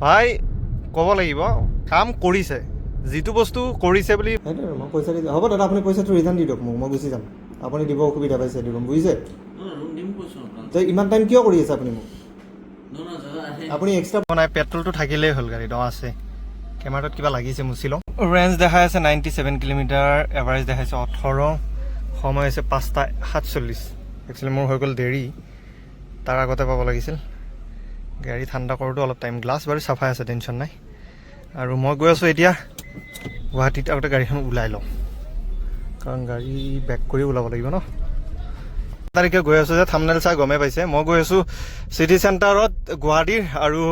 ভাই ক'ব লাগিব কাম কৰিছে, যিটো বস্তু কৰিছে বুলি। সেইটোৱে মই পইচা দি হ'ব দাদা, আপুনি পইচাটো ৰিটাৰ্ণ দি দিয়ক মোক, মই গুচি যাম। আপুনি দিব অসুবিধা পাইছে দিব, বুজিছে? তো ইমান টাইম কিয় কৰি আছে আপুনি মোক? আপুনি এক্সট্ৰা নাই, পেট্ৰলটো থাকিলেই হ'ল, গাড়ীত আছে। কেমেৰাটোত কিবা লাগিছে, মুচি লওঁ। ৰেঞ্জ দেখাই আছে 97 কিলোমিটাৰ, এভাৰেজ দেখাইছে 18, সময় হৈছে 5:47। একচুৱেলি মোৰ হৈ গ'ল দেৰি, তাৰ আগতে পাব লাগিছিল। গাড়ী ঠাণ্ডা কৰোঁতেও অলপ টাইম, গ্লাছ বাৰু চাফাই আছে, টেনশ্যন নাই। আৰু মই গৈ আছোঁ এতিয়া গুৱাহাটীত। আগতে গাড়ীখন ওলাই লওঁ, কাৰণ গাড়ী বেক কৰি ওলাব লাগিব ন। তাৰিখে গৈ আছোঁ যে থাম্বনেইল চাই গমেই পাইছে, মই গৈ আছোঁ চিটি চেণ্টাৰত গুৱাহাটীৰ। আৰু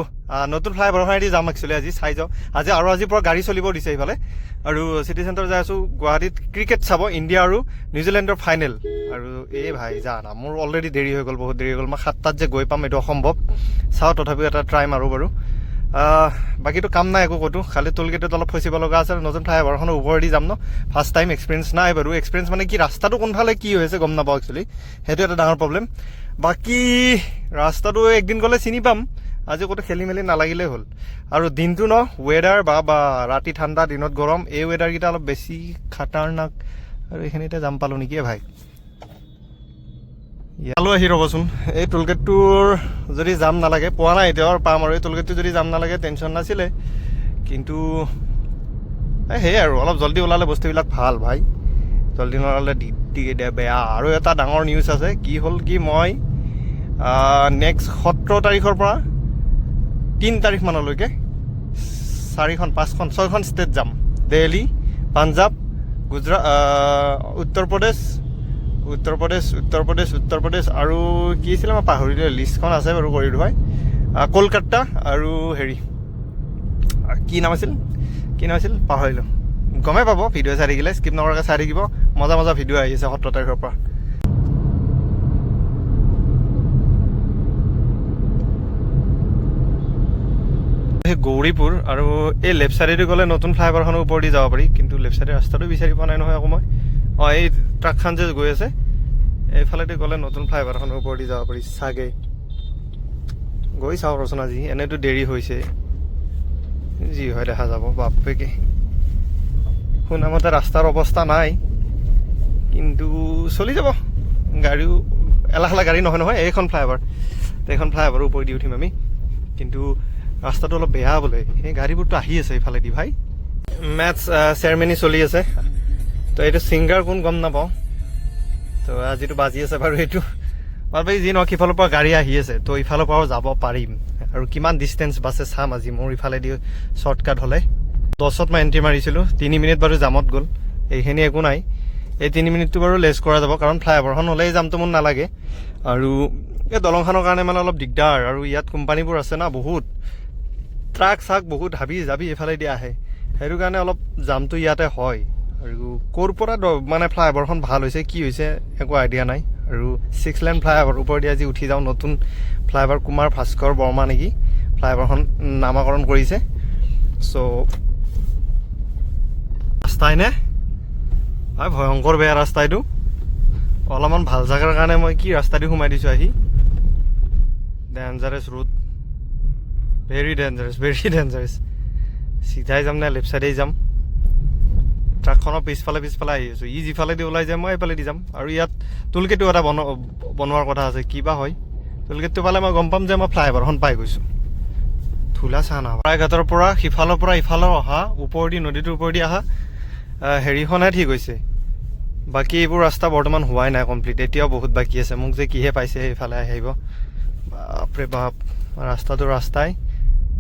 নতুন ফ্লাইঅভাৰখনেদি যাম একচুৱেলি আজি, চাই যাওঁ আজিৰ পৰা গাড়ী চলিব দিছে এইফালে। আৰু চিটি চেণ্টাৰ যাই আছোঁ গুৱাহাটীত ক্ৰিকেট চাব, ইণ্ডিয়া আৰু নিউজিলেণ্ডৰ ফাইনেল। আৰু এই ভাই জানা, মোৰ অলৰেডি দেৰি হৈ গ'ল, বহুত দেৰি হৈ গ'ল। মই 7টাত যে গৈ পাম এইটো অসম্ভৱ। চাওঁ তথাপিও এটা ট্ৰাই মাৰোঁ বাৰু। বাকীটো কাম নাই একো ক'তো, খালি টোলগেটত অলপ ফচিব লগা আছে। নতুন ফ্লাইঅভাৰখনৰ ওপৰেদি যাম ন, ফাৰ্ষ্ট টাইম, এক্সপিৰিয়েঞ্চ নাই বাৰু। এক্সপিৰিয়েঞ্চ মানে কি, ৰাস্তাটো কোনফালে কি হৈছে গম নাপাওঁ একচুৱেলি, সেইটো এটা ডাঙৰ প্ৰব্লেম। বাকী ৰাস্তাটো একদিন গ'লে চিনি পাম, আজি ক'তো খেলি মেলি নালাগিলেই হ'ল। আৰু দিনটো ন, ৱেডাৰ বা ৰাতি ঠাণ্ডা দিনত গৰম, এই ৱেডাৰকেইটা অলপ বেছি খাটাৰনাক। আৰু এইখিনিতে যাম পালোঁ নেকি ভাই, ইয়ালৈ আহি ৰ'বচোন। এই টোলগেটটোৰ যদি জাম নালাগে, পোৱা নাই এতিয়াও, পাম আৰু। এই টোলগেটটো যদি জাম নালাগে টেনশ্যন নাছিলে, কিন্তু সেয়াই আৰু অলপ জল্দি ওলালে বস্তুবিলাক ভাল ভাই, জল্দি নোলালে বেয়া। আৰু এটা ডাঙৰ নিউজ আছে, কি হ'ল কি, মই নেক্সট 17 তাৰিখৰ পৰা 3 তাৰিখ মানলৈকে 4খন 5খন 6খন ষ্টেট যাম। দিল্লী, পাঞ্জাৱ, গুজৰাট, উত্তৰ প্ৰদেশ আৰু কি আছিলে মই পাহৰিলোঁ, লিষ্টখন আছে বাৰু কৰি দিওঁ। কলকাতা আৰু হেৰি কি নাম আছিল পাহৰিলোঁ। গমেই পাব ভিডিঅ' চাই থাকিলে, স্কিপ নকৰাকৈ চাই থাকিব। মজা মজা ভিডিঅ' আহি আছে 17 তাৰিখৰ পৰা। গৌৰীপুৰ আৰু এই লেফ্ট চাইডেদি গ'লে নতুন ফ্লাইঅভাৰখনৰ ওপৰেদি যাব পাৰি, কিন্তু লেফ্ট চাইডে ৰাস্তাটো বিচাৰি পোৱা নাই নহয় আকৌ মই। এই ট্ৰাকখন যে গৈ আছে এইফালেদি গ'লে নতুন ফ্লাইঅভাৰখনৰ ওপৰেদি যাব পাৰি চাগে। গৈ চাওঁ ৰচোন, আজি এনেইতো দেৰি হৈছে, যি হয় দেখা যাব। বাপেকে শুনামতে ৰাস্তাৰ অৱস্থা নাই, কিন্তু চলি যাব। গাড়ীও এলাহ গাড়ী নহয় এইখন ফ্লাইঅভাৰৰ ওপৰেদি উঠিম আমি। কিন্তু ৰাস্তাটো অলপ বেয়া বোলে, সেই গাড়ীবোৰতো আহি আছে এইফালেদি ভাই। মেটছ চেৰেমনি চলি আছে, তো এইটো ছিংগাৰ কোন গম নাপাওঁ। তো আজিতো বাজি আছে বাৰু এইটো ভাবি, যি নহওক সিফালৰ পৰা গাড়ী আহি আছে, তো ইফালৰ পৰাও যাব পাৰিম। আৰু কিমান ডিষ্টেঞ্চ বাছে চাম আজি। মোৰ ইফালেদি শ্বৰ্টকাট হ'লে 10ত মই এণ্ট্ৰি মাৰিছিলোঁ, 3 মিনিট বাৰু জামত গ'ল। এইখিনি একো নাই, এই 3 মিনিটটো বাৰু লেছ কৰা যাব, কাৰণ ফ্লাইঅভাৰখন হ'লেই জামটো মোৰ নালাগে। আৰু এই দলংখনৰ কাৰণে মানে অলপ দিগদাৰ। আৰু ইয়াত কোম্পানীবোৰ আছে না বহুত, ট্ৰাক চাক বহুত হাবি জাবি এইফালেদি আহে, সেইটো কাৰণে অলপ জামটো ইয়াতে হয়। আৰু ক'ৰ পৰা মানে ফ্লাইঅভাৰখন ভাল হৈছে কি হৈছে একো আইডিয়া নাই। আৰু 6 লেন ফ্লাইঅভাৰ ওপৰেদি আজি উঠি যাওঁ, নতুন ফ্লাইঅভাৰ কুমাৰ ভাস্কৰ বৰ্মা নেকি ফ্লাইঅভাৰখন নামাকৰণ কৰিছে। চ' ৰাস্তাই নে ভাই, ভয়ংকৰ বেয়া ৰাস্তা এইটো। অলপমান ভাল জেগাৰ কাৰণে মই কি ৰাস্তা দি সোমাই দিছোঁ আহি। Dangerous road, very dangerous. চিধাই যাম নে লেফ্ট চাইডেই যাম? ট্ৰাকখনৰ পিছফালে আহি আছোঁ, ই যিফালেদি ওলাই যায় মই এইফালেদি যাম। আৰু ইয়াত টোলগেটো এটা বনোৱাৰ কথা আছে, কিবা হয়। টোলগেটটো পালে মই গম পাম যে মই ফ্লাইঅভাৰখন পাই গৈছোঁ। ধূলা চানা ৰায়ঘাটৰ পৰা সিফালৰ পৰা ইফালে অহা, ওপৰেদি নদীটোৰ ওপৰেদি অহা হেৰিখনহে ঠিক হৈছে, বাকী এইবোৰ ৰাস্তা বৰ্তমান হোৱাই নাই কমপ্লিট, এতিয়াও বহুত বাকী আছে। মোক যে কিহে পাইছে সেইফালে আহিব, বাপৰে বাপ। ৰাস্তাটো ৰাস্তাই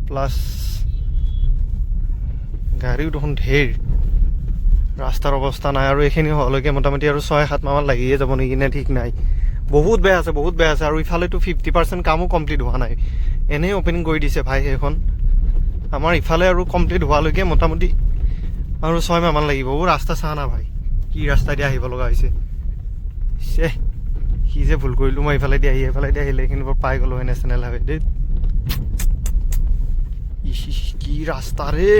প্লাছ গাড়ীও দেখোন ঢেৰ, ৰাস্তাৰ অৱস্থা নাই। আৰু এইখিনি হোৱালৈকে মোটামুটি আৰু 6-7 মাহমান লাগিয়ে যাব নেকি নে ঠিক নাই। বহুত বেয়া আছে। আৰু ইফালেতো 50% কামো কমপ্লিট হোৱা নাই, এনেই অ'পেনিং কৰি দিছে ভাই সেইখন। আমাৰ ইফালে আৰু কমপ্লিট হোৱালৈকে মোটামুটি আৰু 6 মাহমান লাগিব। ৰাস্তা চা না ভাই, কি ৰাস্তা দি আহিব লগা হৈছে। কি যে ভুল কৰিলোঁ মই, এইফালেদি আহিলে এইখিনি পাই গ'লোঁ হয় নেশ্যনেল হাইৱে। দেই কি ৰাস্তা ৰে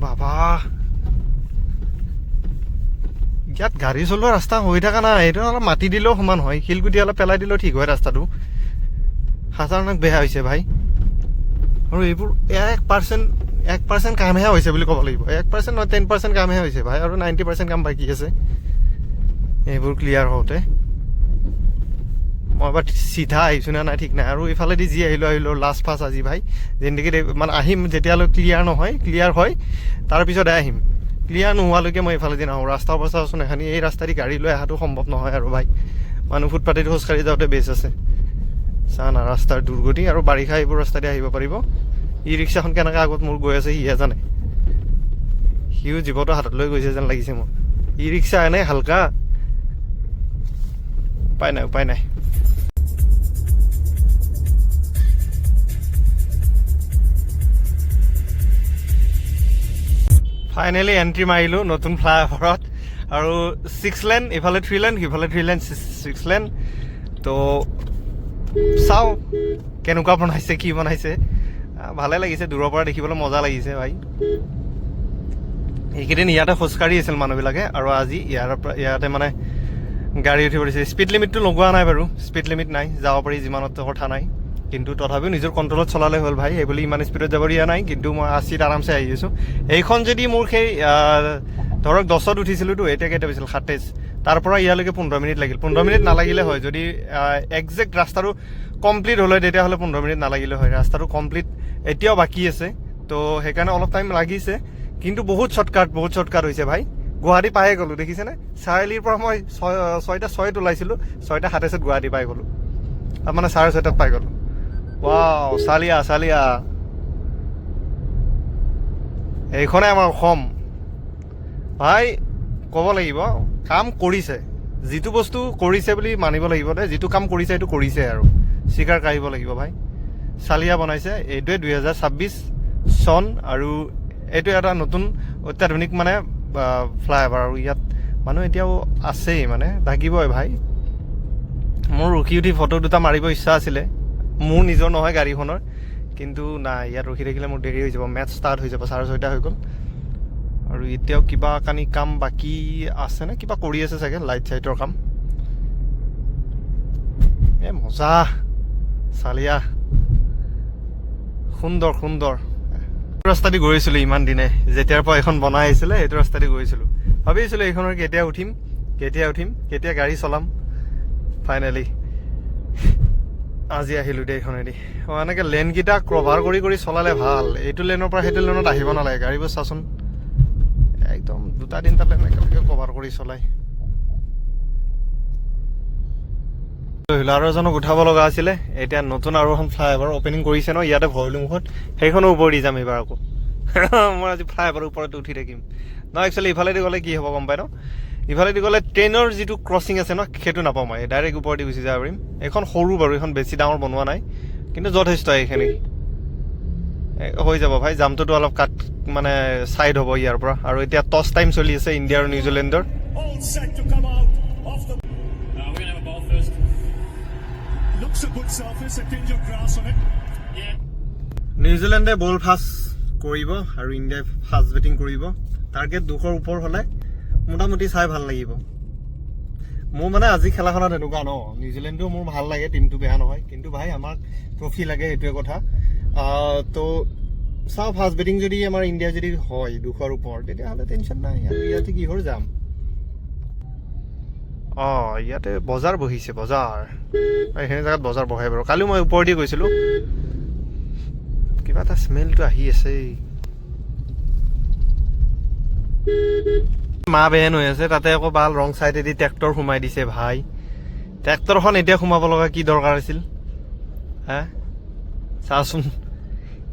বাবা, ইয়াত গাড়ী চলোৱা ৰাস্তা হৈ থকা নাই। এইটো অলপ মাটি দিলেও সমান হয়, শিলগুটি অলপ পেলাই দিলেও ঠিক হয় ৰাস্তাটো। খাতাৰনাক বেয়া হৈছে ভাই। আৰু এইবোৰ 1% কামহে হৈছে বুলি ক'ব লাগিব 1% নহয় 10% কামহে হৈছে ভাই আৰু 90% কাম বাকী আছে এইবোৰ ক্লিয়াৰ হওঁতে মই এবাৰ চিধা আহিছোঁ নে নাই ঠিক নাই আৰু এইফালেদি যি আহিলোঁ লাষ্ট ফাৰ্ষ্ট আজি ভাই জিন্দগীত মানে আহিম যেতিয়ালৈ ক্লিয়াৰ হয় তাৰপিছতহে আহিম ক্লিয়াৰ নোহোৱালৈকে মই এইফালেদি নাহোঁ ৰাস্তা অৱস্থাচোন এখানি এই ৰাস্তাদি গাড়ী লৈ অহাটো সম্ভৱ নহয় আৰু ভাই মানুহ ফুটপাথেদি খোজকাঢ়ি যাওঁতে বেছ আছে চা না ৰাস্তাৰ দুৰ্গতি আৰু বাৰিষা এইবোৰ ৰাস্তাদি আহিব পাৰিব ই ৰিক্সাখন কেনেকৈ আগত মোৰ গৈ আছে সিহে জানে সিও জীৱটো হাতত লৈ গৈছে যেন লাগিছে মোৰ ই ৰিক্সা এনেই হালকা উপায় নাই ফাইনেলি এণ্ট্ৰি মাৰিলোঁ নতুন ফ্লাইঅভাৰত আৰু 6 লেন ইফালে 3 লেন সিফালে 3 লেন 6 লেন তো চাওঁ কেনেকুৱা বনাইছে কি বনাইছে ভালে লাগিছে দূৰৰ পৰা দেখিবলৈ মজা লাগিছে ভাই এইকেইদিন ইয়াতে খোজকাঢ়ি আছিল মানুহবিলাকে আৰু আজি ইয়াতে মানে গাড়ী উঠিব দিছে স্পীড লিমিটটো লগোৱা নাই বাৰু স্পীড লিমিট নাই যাব পাৰি যিমানত কথা নাই কিন্তু তথাপিও নিজৰ কণ্ট্ৰলত চলালে হ'ল ভাই এইবুলি ইমান স্পীডত যাব দিয়া নাই কিন্তু মই 80ত আৰামছে আহি আছোঁ এইখন যদি মোৰ সেই ধৰক 10ত উঠিছিলোঁতো এতিয়া কেইটা পাইছিল 27 তাৰ পৰা ইয়ালৈকে 15 মিনিট লাগিল 15 মিনিট নালাগিলে হয় যদি একজেক্ট ৰাস্তাটো কমপ্লিট হ'লে তেতিয়াহ'লে 15 মিনিট নালাগিলে হয় ৰাস্তাটো কমপ্লিট এতিয়াও বাকী আছে তো সেইকাৰণে অলপ টাইম লাগিছে কিন্তু বহুত শ্বৰ্টকাট হৈছে ভাই গুৱাহাটী পায়ে গ'লোঁ দেখিছেনে চাৰিআলিৰ পৰা মই 6:06 ওলাইছিলোঁ 6:27 গুৱাহাটী পাই গ'লোঁ মানে 6:30 পাই গ'লোঁ ৱাও চালিয়া এইখনে আমাৰ অসম ভাই ক'ব লাগিব কাম কৰিছে যিটো বস্তু কৰিছে বুলি মানিব লাগিব দে যিটো কাম কৰিছে সেইটো কৰিছে আৰু স্বীকাৰ কাঢ়িব লাগিব ভাই চালিয়া বনাইছে এইটোৱে 2026 চন আৰু এইটো এটা নতুন অত্যাধুনিক মানে ফ্লাইঅভাৰ আৰু ইয়াত মানুহ এতিয়াও আছেই মানে থাকিবই ভাই মোৰ ৰখি উঠি ফটো দুটা মাৰিব ইচ্ছা আছিলে মোৰ নিজৰ নহয় গাড়ীখনৰ কিন্তু নাই ইয়াত ৰখি থাকিলে মোৰ দেৰি হৈ যাব মেটচ ষ্টাৰ্ট হৈ যাব 6:30 হৈ গ'ল আৰু এতিয়াও কিবা কানি কাম বাকী আছেনে কিবা কৰি আছে চাগে লাইট চাইটৰ কাম মজা চালিয়া সুন্দৰ ৰাস্তা দি গৈছিলোঁ ইমান দিনে যেতিয়াৰ পৰা এখন বনাই আহিছিলে সেইটো ৰাস্তা দি গৈছিলোঁ ভাবিছিলোঁ এইখনৰ কেতিয়া উঠিম কেতিয়া গাড়ী চলাম ফাইনেলি আজি আহিলোঁ দেই এইখনেদি এনেকৈ লেনকেইটা কভাৰ কৰি চলালে ভাল এইটো লেনৰ পৰা সেইটো লেনত আহিব নালাগে গাড়ীবোৰ চাচোন একদম 2-3টা লেন একেলগে কভাৰ কৰি চলাই আৰু এজনক উঠাব লগা আছিলে এতিয়া নতুন আৰু এখন ফ্লাইঅভাৰ অপেনিং কৰিছে ন ইয়াতে ভৰলুমুখত সেইখনৰ ওপৰেদি যাম এইবাৰ আকৌ মই আজি ফ্লাইঅভাৰৰ ওপৰত উঠি থাকিম ন একচুৱেলি ইফালেদি গ'লে কি হ'ব গম পাই ন ইফালেদি গ'লে ট্ৰেইনৰ যিটো ক্ৰচিং আছে ন সেইটো নাপাওঁ মই ডাইৰেক্ট ওপৰেদি গুচি যাব পাৰিম এইখন সৰু বাৰু এইখন বেছি ডাঙৰ বনোৱা নাই কিন্তু যথেষ্ট এইখিনি হৈ যাব ভাই জামটোতো অলপ কাট মানে ছাইড হ'ব ইয়াৰ পৰা আৰু এতিয়া টছ টাইম চলি আছে ইণ্ডিয়া আৰু নিউজিলেণ্ডৰ নিউজিলেণ্ডে বল ফাষ্ট কৰিব আৰু ইণ্ডিয়াই ফাষ্ট বেটিং কৰিব টাৰ্গেট 200ৰ ওপৰ হ'লে মোটামুটি চাই ভাল লাগিব মোৰ মানে আজি খেলাখনত এনেকুৱা ন নিউজিলেণ্ডেও মোৰ ভাল লাগে টিমটো বেয়া নহয় কিন্তু ভাই আমাক ট্ৰফি লাগে সেইটোৱে কথা তো চাওঁ ফাষ্ট বেটিং যদি আমাৰ ইণ্ডিয়া যদি হয় 200ৰ ওপৰ তেতিয়াহ'লে টেনশ্যন নাই আৰু ইয়াতে কিহৰ যাম ইয়াতে বজাৰ বহিছে বজাৰ এইখিনি জেগাত বজাৰ বহে বাৰু কালিও মই ওপৰেদি গৈছিলোঁ কিবা এটা স্মেলটো আহি আছে বেহেন হৈ আছে তাতে আকৌ ভাল ৰং চাইডেদি ট্ৰেক্টৰ সোমাই দিছে ভাই ট্ৰেক্টৰখন এতিয়া সোমাব লগা কি দৰকাৰ আছিল হা চাচোন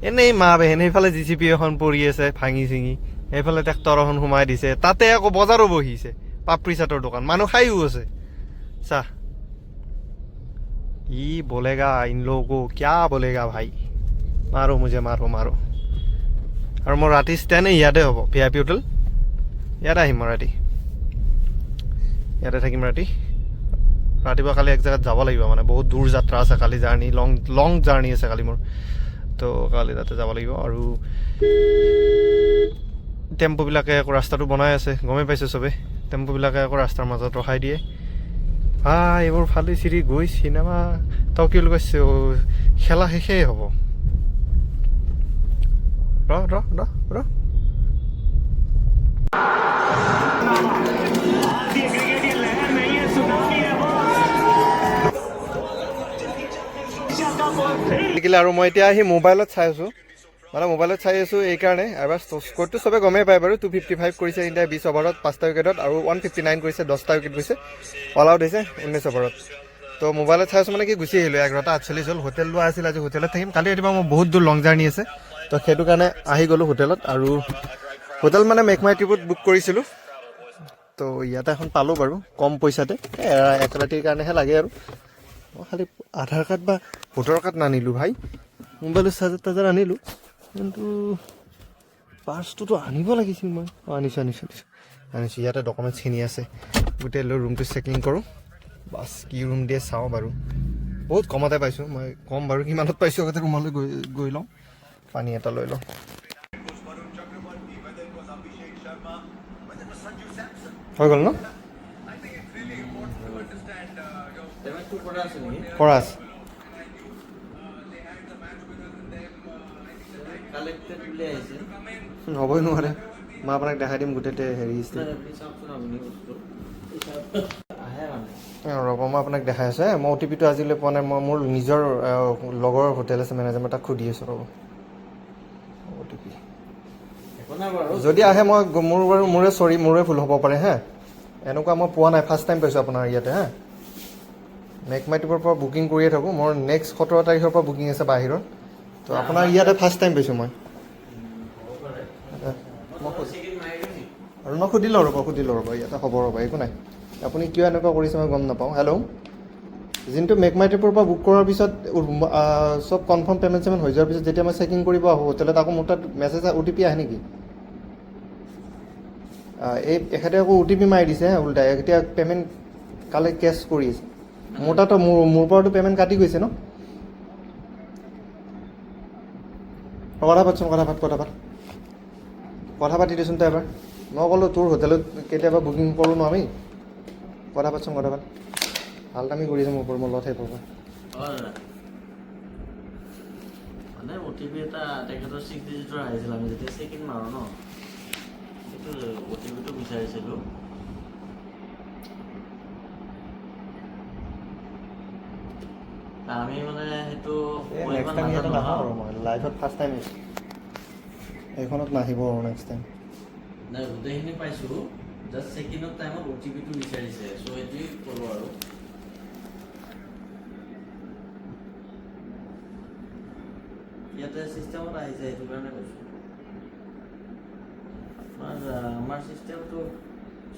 এনেই বেহেন সেইফালে JCB এখন পৰি আছে ভাঙি চিঙি সেইফালে ট্ৰেক্টৰ এখন সোমাই দিছে তাতে আকৌ বজাৰো বহিছে পাপৰি চাটৰ দোকান মানুহ খাইও আছে চাহ ই বলেগা ইন লোগো ক্যা বলেগা ভাই মাৰো মুঝে মাৰো আৰু মোৰ ৰাতি ষ্টেণ্ড ইয়াতে হ'ব VIP হোটেল ইয়াতে আহিম মই ৰাতি ইয়াতে থাকিম ৰাতিপুৱা কালি এক জেগাত যাব লাগিব মানে বহুত দূৰ যাত্ৰা আছে কালি জাৰ্ণি লং জাৰ্ণি আছে কালি মোৰ তো কালি তাতে যাব লাগিব আৰু টেম্পুবিলাকে আকৌ ৰাস্তাটো বনাই আছে গমেই পাইছে চবে টেম্পুবিলাকে আকৌ ৰাস্তাৰ মাজত ৰখাই দিয়ে এইবোৰ ফালি চিৰি গৈ চিনেমা তই কি লগাইছে খেলা শেষেই হ'ব ৰ দেখিলে আৰু মই এতিয়া আহি মোবাইলত চাই আছোঁ মানে মোবাইলত চাই আছোঁ এইকাৰণে এবাৰ স্ক'ৰটো চবে গমেই পায় বাৰু 255 কৰিছে ইণ্ডিয়াই 20 অভাৰত 5টা উইকেটত আৰু 159 কৰিছে 10টা উইকেট গৈছে অল আউট হৈছে 19 অভাৰত তো মোবাইলত চাই আছোঁ মানে কি গুচি আহিলোঁ 11:48 হ'ল হোটেল লোৱা আছিল আজি হোটেলত থাকিম কালি ৰাতিপুৱা মোৰ বহুত দূৰ লং জাৰ্ণি আছে তো সেইটো কাৰণে আহি গ'লোঁ হোটেলত আৰু হোটেল মানে মেক মাই ট্ৰিপত বুক কৰিছিলোঁ তো ইয়াতে এখন পালোঁ বাৰু কম পইচাতে এক ৰাতিৰ কাৰণেহে লাগে আৰু মই খালি আধাৰ কাৰ্ড বা ভোটাৰ কাৰ্ড নানিলোঁ ভাই মোবাইলৰ চাৰ্জাৰ তাৰ্জাৰ আনিলোঁ কিন্তু পাৰ্চটোতো আনিব লাগিছিল মই আনিছোঁ ইয়াতে ডকুমেণ্টছখিনি আছে গোটেই লৈ ৰুমটো চেকিং কৰোঁ বাছ কি ৰুম দিয়ে চাওঁ বাৰু বহুত কমতে পাইছোঁ মই কম বাৰু কিমানত পাইছোঁ আগতে ৰুমলৈ গৈ লওঁ পানী এটা লৈ লওঁ হৈ গ'ল ন কৰা আছে হ'বই নোৱাৰে মই আপোনাক দেখাই দিম গোটেই হেৰি ৰ'ব মই আপোনাক দেখাই আছোঁ মই অ' টি পিটো আজিলৈ পোৱা নাই মই মোৰ নিজৰ লগৰ হোটেল আছে মেনেজাৰ মই তাক সুধি আছোঁ ৰ'ব অ' টি পি যদি আহে মই মোৰে ভুল হ'ব পাৰে হা এনেকুৱা মই পোৱা নাই ফাৰ্ষ্ট টাইম পাইছোঁ আপোনাৰ ইয়াতে হা মেক মাই ট্ৰিপৰ পৰা বুকিং কৰিয়ে থাকোঁ মোৰ নেক্সট 17 তাৰিখৰ পৰা বুকিং আছে বাহিৰৰ তো আপোনাৰ ইয়াতে ফাৰ্ষ্ট টাইম পাইছোঁ মই আৰু মই সুধি লওঁ ৰ'ব ইয়াতে হ'ব ৰ'ব একো নাই আপুনি কিয় এনেকুৱা কৰিছে মই গম নাপাওঁ হেল্ল' যোনটো মেক মাই ট্ৰিপৰ পৰা বুক কৰাৰ পিছত চব কনফাৰ্ম পে'মেণ্ট চেমেণ্ট হৈ যোৱাৰ পিছত যেতিয়া মই চেকিং কৰিব আহোঁ হোটেলত আকৌ মোৰ তাত মেছেজ অ' টি পি আহে নেকি এখেতে আকৌ অ' টি পি মাৰি দিছে উল্টাই এতিয়া পে'মেণ্ট কালে কেছ কৰি আছে মোৰ তাতো মোৰ পৰাতো পে'মেণ্ট কাটি গৈছে ন কথা পাতি দেচোন তই এবাৰ মই ক'লোঁ তোৰ হোটেলত কেতিয়াবা বুকিং কৰোঁ ন আমি কথা পাত ভাল কামি কৰিছে মোৰ ওপৰত মই লত হে পাব মানে অ' টি পি এটা তেখেতৰ 6 ডিজিটৰ আহিছিল আমি যেতিয়া চেক ইন মাৰোঁ ন সেইটো অ' টি পিটো বিচাৰিছিলোঁ আমি মানে সেইটো নেক্সট টাইম ইয়াতে নাহোঁ আৰু মই লাইফত ফাৰ্ষ্ট টাইম এইখনত নাহিব আৰু নেক্সট টাইম নাই গোটেইখিনি পাইছোঁ জাষ্ট চেক ইনৰ টাইমত অ' টি পিটো বিচাৰিছে চ' সেইটোৱেই কৰোঁ আৰু ইয়াতে চিষ্টেমত আহিছে সেইটো কাৰণে কৈছোঁ আমাৰ চিষ্টেমটো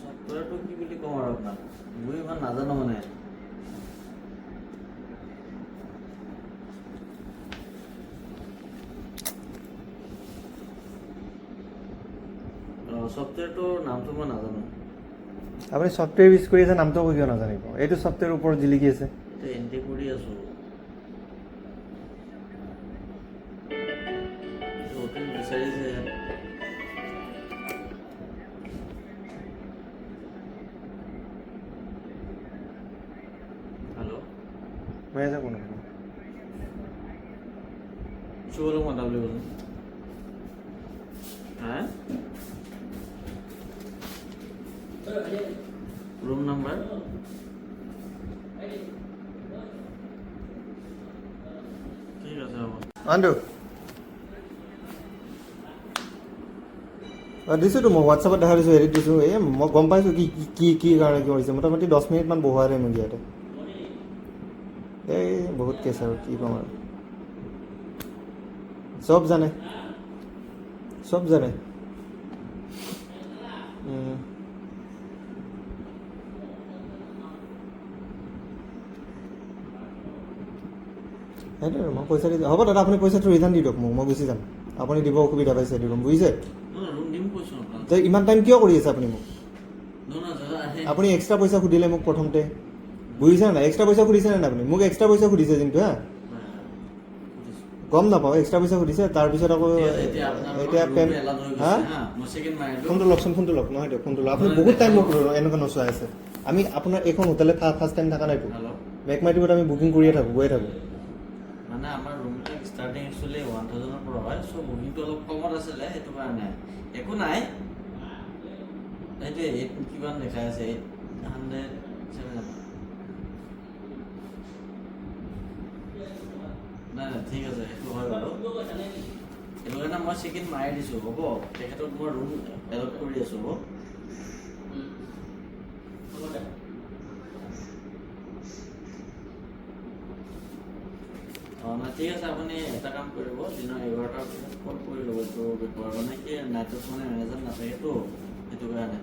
ছফ্টৱেৰটো কি বুলি কওঁ আৰু আপোনাক মই ইমান নাজানো মানে ছফ্টৱেৰটোৰ নামটো মই নাজানো আপুনি ছফ্টৱেৰ ইউজ কৰি আছে নামটো কিয় নাজানিব এইটো ছফ্টৱেৰৰ ওপৰত জিলিকি আছে এতিয়া এণ্ট্ৰি কৰি আছোঁ বিচাৰিছে হেল্ল' হৈ আছে কোনো চুবলৈ মাতা বুলি কৈছোঁ হা ৰুম নাম্বাৰ ঠিক আছে হ'ব আনটো দিছোঁতো মই হোৱাটছআপত দেখা দিছোঁ হেৰিত দিছোঁ এই মই গম পাইছোঁ কি কাৰণে কি কৰিছে মোটামুটি 10 মিনিটমান বহুৱাই দে মোক ইয়াতে এই বহুত কেছ আৰু কি ক'ম আৰু চব জানে সেইটোৱে আৰু মই পইচা দি হ'ব দাদা আপুনি পইচাটো ৰিটাৰ্ণ দি দিয়ক মোক মই গুচি যাম আপুনি দিব অসুবিধা পাইছে দি ৰুম বুজিছে তো ইমান টাইম কিয় কৰি আছে আপুনি মোক আপুনি এক্সট্ৰা পইচা সুধিলে মোক প্ৰথমতে বুজিছে নাই এক্সট্ৰা পইচা সুধিছেনে নাই আপুনি মোক এক্সট্ৰা পইচা সুধিছে কিন্তু হা গম নাপাওঁ এক্সট্ৰা পইচা সুধিছে তাৰপিছত আকৌ এতিয়া হা ফোনটো লওক নহয় দিয়ক ফোনটো লওক আপুনি বহুত টাইম মোক এনেকুৱা নচোৱাই আছে আমি আপোনাৰ এইখন হোটেলত ফাৰ্ষ্ট টাইম থকা নাইতো মেক মাই ট্ৰিপত আমি বুকিং কৰিয়ে থাকোঁ গৈয়ে থাকোঁ মানে আমাৰ ৰুমবিলাক ষ্টাৰ্টিং একচুৱেলি 1000ৰ পৰা হয় চ' ৰিভিউটো অলপ কমত আছিলে সেইটো কাৰণে একো নাই সেইটোৱে কিমান দেখাই আছে 807 নাই ঠিক আছে সেইটো হয় বাৰু সেইটো কাৰণে মই চেকিন মাৰি দিছোঁ হ'ব তেখেতক মই ৰুম এলট কৰি আছোঁ হ'ব অঁ নাই ঠিক আছে আপুনি এটা কাম কৰিব দিনৰ 11টাৰ পিছত কল কৰি ল'ব এইটো বিষয়ে মানে কি নাইটত মানে মেনেজাৰ নাথাকেতো সেইটো কাৰণে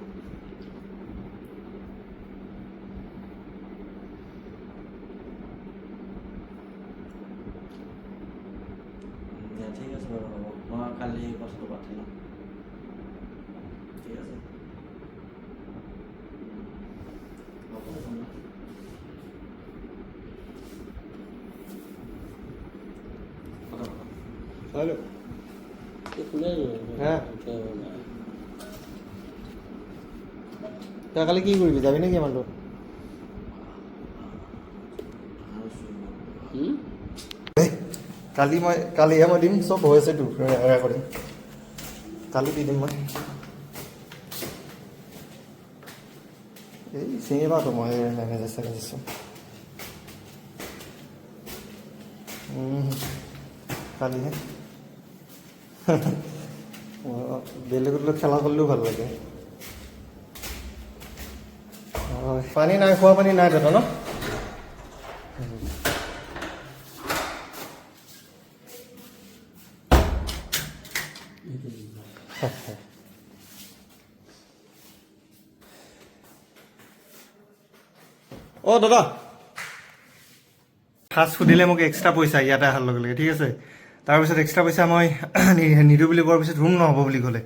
ঠিক আছে বাৰু হ'ব মই কালি কথাটো পাতি ল'ম ঠিক আছে হ'ব তেনে। কথা পাতক। হেল্ল' হা তই কালি কি কৰিবি যাবি নেকি আমাৰ লগত কালিহে মই দিম চব হৈছে তোৰ কৰিম কালি দি দিম মই এই চিনি পাওঁতো মই মেনেজাৰ চেনেজাৰ কালিহে বেলেগত লৈ খেলা কৰিলেও ভাল লাগে পানী নাই খোৱা পানী নাই দাদা ন অ দাদা ফাৰ্ষ্ট সুধিলে মোক এক্সট্ৰা পইচা ইয়াতে অহাৰ লগে লগে ঠিক আছে তাৰপিছত এক্সট্ৰা পইচা মই নিদিওঁ বুলি কোৱাৰ পিছত ৰুম নহ'ব বুলি ক'লে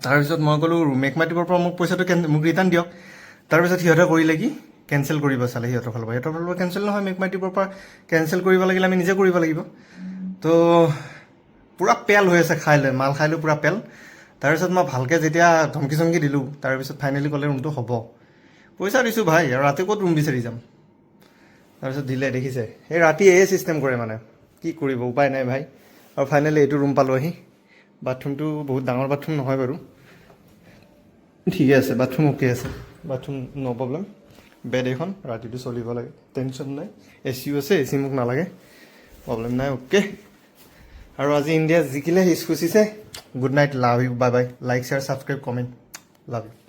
তাৰপিছত মই ক'লোঁ মেক মাই ট্ৰিপৰ পৰা মোক পইচাটো মোক ৰিটাৰ্ণ দিয়ক তাৰপিছত সিহঁতে কৰিলে কি কেঞ্চেল কৰিব চালে সিহঁতৰ ফালৰ পৰা কেঞ্চেল নহয় মেক মাই ট্ৰিপৰ পৰা কেঞ্চেল কৰিব লাগিলে আমি নিজে কৰিব লাগিব তো পূৰা পেল হৈ আছে খাই লৈ মাল খাই লৈ পূৰা পেল তাৰপিছত মই ভালকৈ যেতিয়া ধমকি চমকি দিলোঁ তাৰপিছত ফাইনেলি ক'লে ৰুমটো হ'ব পইচা দিছোঁ ভাই আৰু ৰাতি ক'ত ৰুম বিচাৰি যাম তাৰপিছত দিলে দেখিছে এই ৰাতি এই চিষ্টেম কৰে মানে কি কৰিব উপায় নাই ভাই আৰু ফাইনেলি এইটো ৰুম পালোঁ আহি বাথৰুমটো বহুত ডাঙৰ বাথৰুম নহয় বাৰু ঠিকে আছে বাথৰুম অ'কে আছে বাথৰুম ন' প্ৰব্লেম বেড এখন ৰাতিটো চলিব লাগে টেনশ্যন নাই এ চিও আছে এ চি মোক নালাগে প্ৰব্লেম নাই অ'কে আৰু আজি ইণ্ডিয়া জিকিলে হিচ খুচিছে good night love you bye bye like share subscribe comment love U